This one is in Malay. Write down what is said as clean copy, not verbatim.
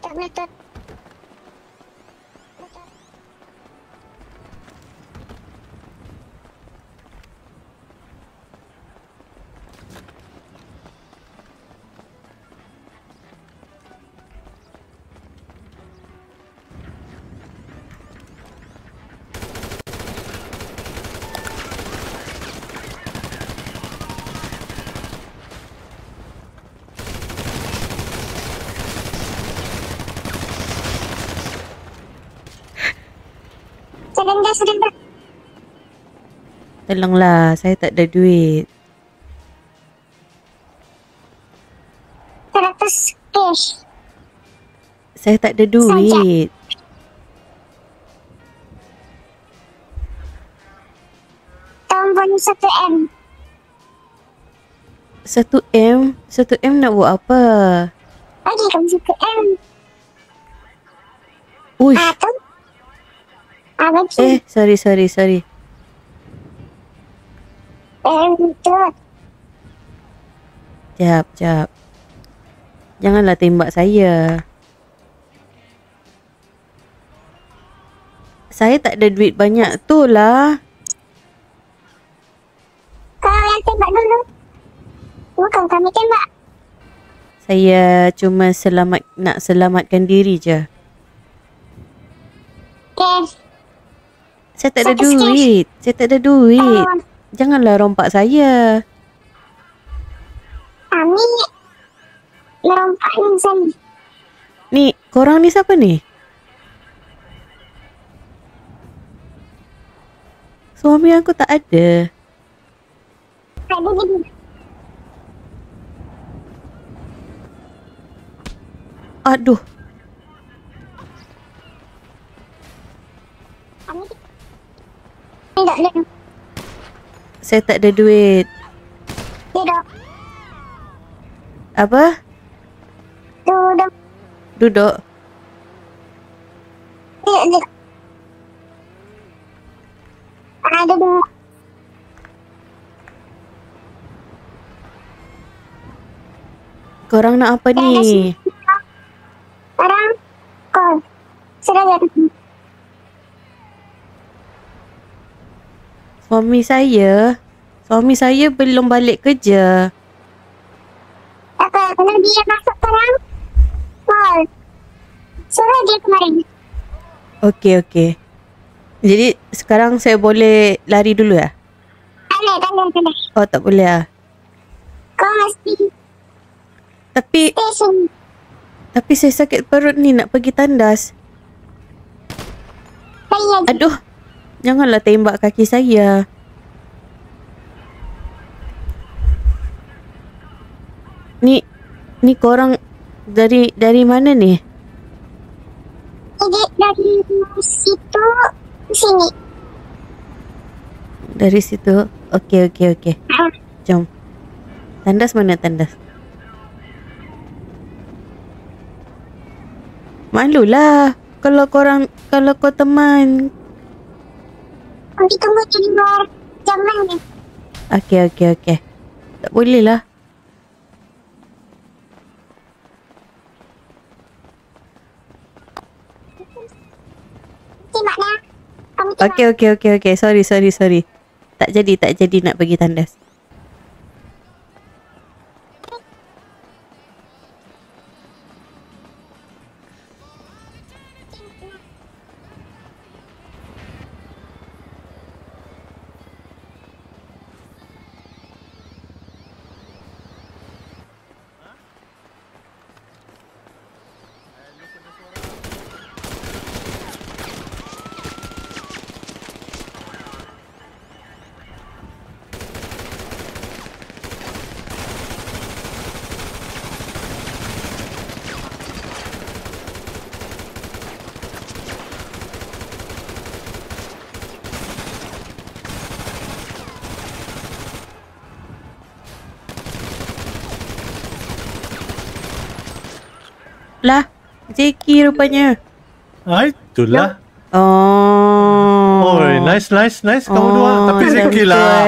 Bluetooth. Sudah. Tolonglah, saya tak ada duit. 100 cash. Saya tak ada duit. Tombol 1M. 1M? 1M nak buat apa? Bagi kamu 1M. Uish. Tu. Bagi. Sorry. Betul. Jap. Janganlah tembak saya. Saya tak ada duit banyak tu lah. Kau yang tembak dulu. Bukan kami tembak. Saya cuma nak selamatkan diri je. Cash. Saya tak ada duit. Janganlah rompak saya. Kami merompak ni sana. Ni, korang ni siapa ni? Suami aku tak ada. Ada dia. Aduh. Kami tidak ada. Saya tak ada duit. Tidak. Apa? Duduk. Tidak. Ada dua. Korang nak apa ni? Sekarang kau sudah jadi. Suami saya belum balik kerja. Apa? Kalau dia masuk sekarang, call. Suruh dia kemarin. Okey. Jadi sekarang saya boleh lari dulu ya? Tak boleh. Oh, tak boleh lah. Kau mesti station. Tapi saya sakit perut ni, nak pergi tandas. Saya Aduh. Janganlah tembak kaki saya. Ni korang dari mana ni? Ini dari situ sini. Dari situ. Okey. Jom. Tandas mana tandas? Malulah kalau kau teman. Nanti tunggu di luar jaman ni. Okey. Tak boleh lah. Tembak dah. Kami tembak. Okey. Sorry. Tak jadi nak pergi tandas. Lah, Zeki rupanya. Itulah. Oh. Oh, nice. Kamu dua. Tapi Zeki lah.